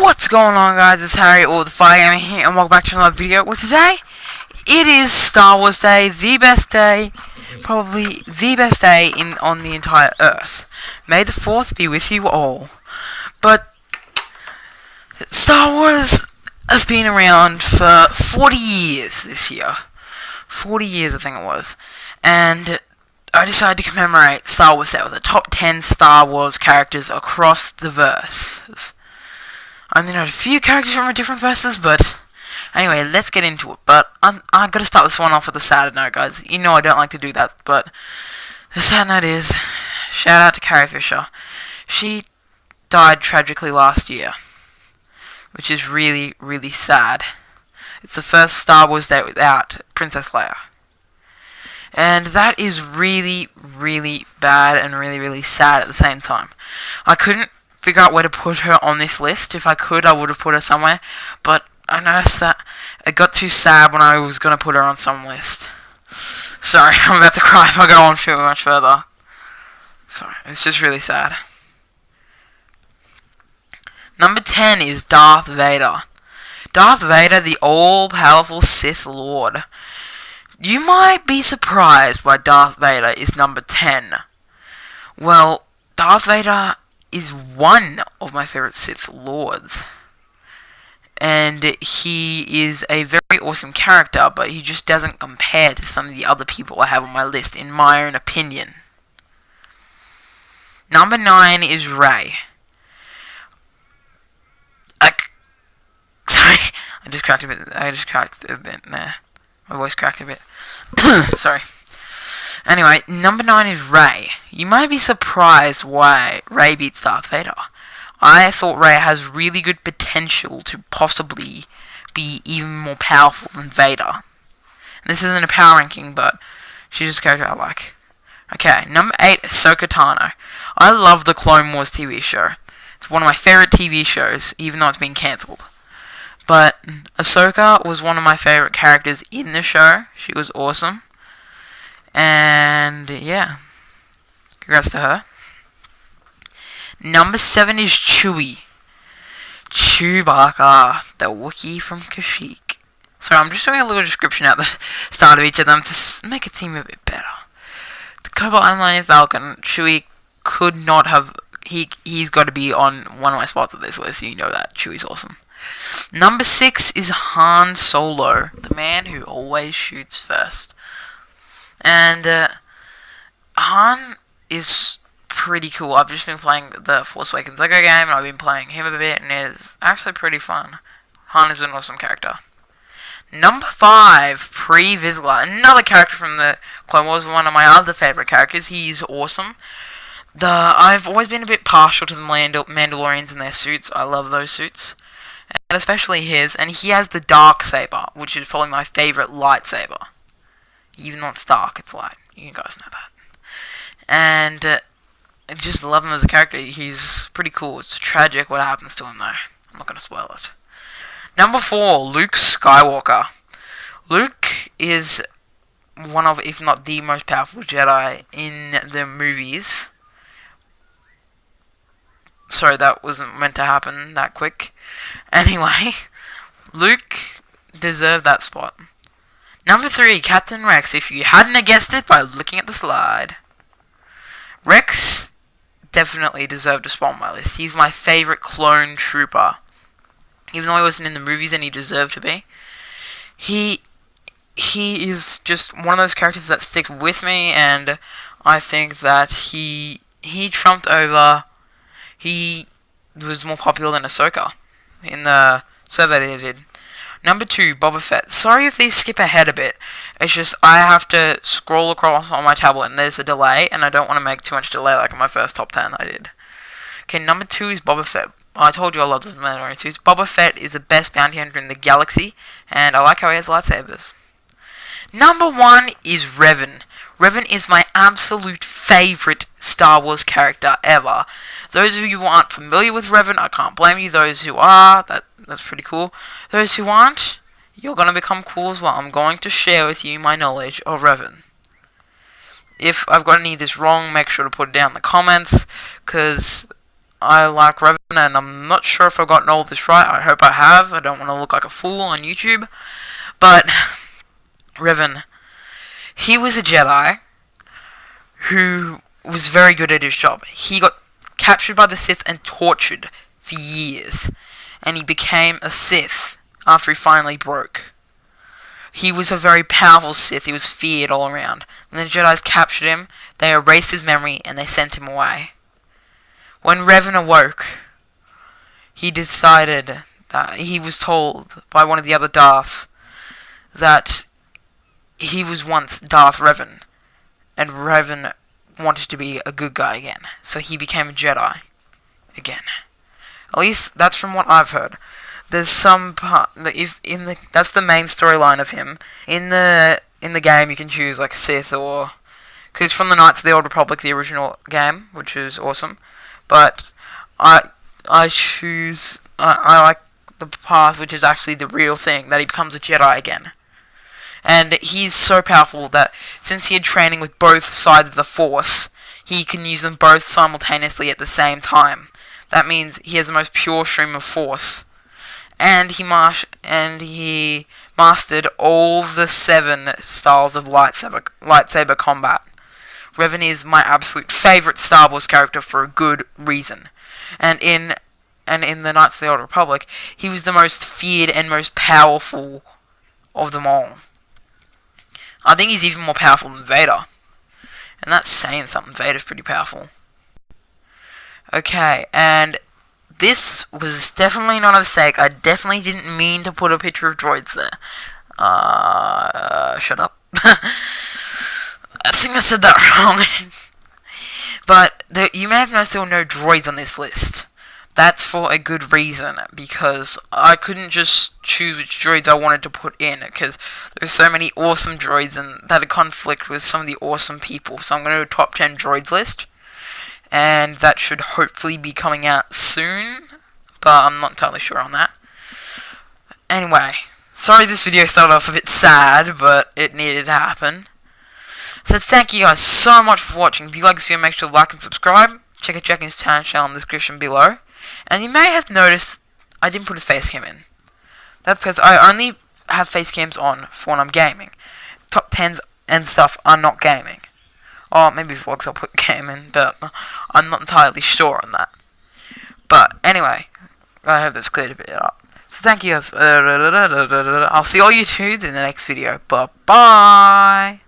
What's going on, guys? It's Harry or the Fire Gamer here, and welcome back to another video. Well, today it is Star Wars Day, the best day, probably the best day on the entire Earth. May the 4th be with you all. But Star Wars has been around for 40 years this year. 40 years, I think it was, and I decided to commemorate Star Wars Day with the top 10 Star Wars characters across the verses. I only know a few characters from different verses, but anyway, let's get into it. But I've got to start this one off with a sad note, guys. You know I don't like to do that, but the sad note is, shout out to Carrie Fisher. She died tragically last year, which is really, really sad. It's the first Star Wars Day without Princess Leia. And that is really, really bad and really, really sad at the same time. I couldn't figure out where to put her on this list. If I could, I would have put her somewhere. But I noticed that it got too sad when I was going to put her on some list. Sorry, I'm about to cry if I go on too much further. Sorry, it's just really sad. Number 10 is Darth Vader. Darth Vader, the all-powerful Sith Lord. You might be surprised why Darth Vader is number 10. Well, Darth Vader is one of my favorite Sith Lords. And he is a very awesome character, but he just doesn't compare to some of the other people I have on my list, in my own opinion. Number 9 is Rey. Sorry, I just cracked a bit there. My voice cracked a bit. Sorry. Anyway, number 9 is Rey. You might be surprised why Rey beats Darth Vader. I thought Rey has really good potential to possibly be even more powerful than Vader. And this isn't a power ranking, but she's just a character I like. Okay, number 8, Ahsoka Tano. I love the Clone Wars TV show. It's one of my favorite TV shows, even though it's been cancelled. But Ahsoka was one of my favorite characters in the show. She was awesome. And yeah, congrats to her. Number 7 is Chewie. Chewbacca, the Wookiee from Kashyyyk. Sorry, I'm just doing a little description at the start of each of them to make it seem a bit better. The Cobalt and Millennium Falcon, Chewie could not have... He's got to be on one of my spots of this list, so you know that. Chewie's awesome. Number 6 is Han Solo, the man who always shoots first. And Han is pretty cool. I've just been playing the Force Awakens Lego game, and I've been playing him a bit, and it's actually pretty fun. Han is an awesome character. Number 5, Pre Vizsla, another character from the Clone Wars, one of my other favorite characters. He's awesome. I've always been a bit partial to the Mandalorians and their suits. I love those suits, and especially his. And he has the dark saber, which is probably my favorite lightsaber. Even though it's dark, it's light. You guys know that. And I just love him as a character. He's pretty cool. It's tragic what happens to him, though. I'm not going to spoil it. Number 4, Luke Skywalker. Luke is one of, if not the most powerful Jedi in the movies. Sorry, that wasn't meant to happen that quick. Anyway, Luke deserved that spot. Number 3, Captain Rex, if you hadn't guessed it by looking at the slide. Rex definitely deserved a spot on my list. He's my favorite clone trooper. Even though he wasn't in the movies and he deserved to be. He is just one of those characters that sticks with me, and I think that he trumped over... He was more popular than Ahsoka in the survey they did. Number 2, Boba Fett. Sorry if these skip ahead a bit. It's just I have to scroll across on my tablet and there's a delay, and I don't want to make too much delay like in my first top 10 I did. Okay, number 2 is Boba Fett. I told you I love the Mandalorian suits. Boba Fett is the best bounty hunter in the galaxy, and I like how he has lightsabers. Number 1 is Revan. Revan is my absolute favorite Star Wars character ever. Those of you who aren't familiar with Revan, I can't blame you. Those who are, that's pretty cool. Those who aren't, you're going to become cool as well. I'm going to share with you my knowledge of Revan. If I've got any of this wrong, make sure to put it down in the comments, because I like Revan, and I'm not sure if I've gotten all this right. I hope I have. I don't want to look like a fool on YouTube. But Revan, he was a Jedi who was very good at his job. He got captured by the Sith and tortured for years, and he became a Sith after he finally broke. He was a very powerful Sith. He was feared all around. And the Jedi's captured him, they erased his memory, and they sent him away. When Revan awoke, he decided that he was told by one of the other Darths that he was once Darth Revan, and Revan wanted to be a good guy again, so he became a Jedi again. At least that's from what I've heard. There's some part that that's the main storyline of him. In the game, you can choose like Sith or, because it's from the Knights of the Old Republic, the original game, which is awesome. But I like the path which is actually the real thing, that he becomes a Jedi again. And he's so powerful that since he had training with both sides of the Force, he can use them both simultaneously at the same time. That means he has the most pure stream of Force. And he mastered all the 7 styles of lightsaber combat. Revan is my absolute favourite Star Wars character for a good reason. And in the Knights of the Old Republic, he was the most feared and most powerful of them all. I think he's even more powerful than Vader. And that's saying something. Vader's pretty powerful. Okay, and this was definitely not a mistake. I definitely didn't mean to put a picture of droids there. Shut up. I think I said that wrong. But you may have noticed there were no droids on this list. That's for a good reason, because I couldn't just choose which droids I wanted to put in, because there's so many awesome droids and that conflict with some of the awesome people. So I'm going to do a top 10 droids list, and that should hopefully be coming out soon, but I'm not entirely sure on that. Anyway, sorry this video started off a bit sad, but it needed to happen. So thank you guys so much for watching. If you like this video, make sure to like and subscribe. Check out Jackie's channel in the description below. And you may have noticed I didn't put a face cam in. That's because I only have face cams on for when I'm gaming. Top 10s and stuff are not gaming. Or maybe vlogs I'll put game in, but I'm not entirely sure on that. But anyway, I hope that's cleared a bit up. So thank you guys. I'll see all you dudes in the next video. Bye bye.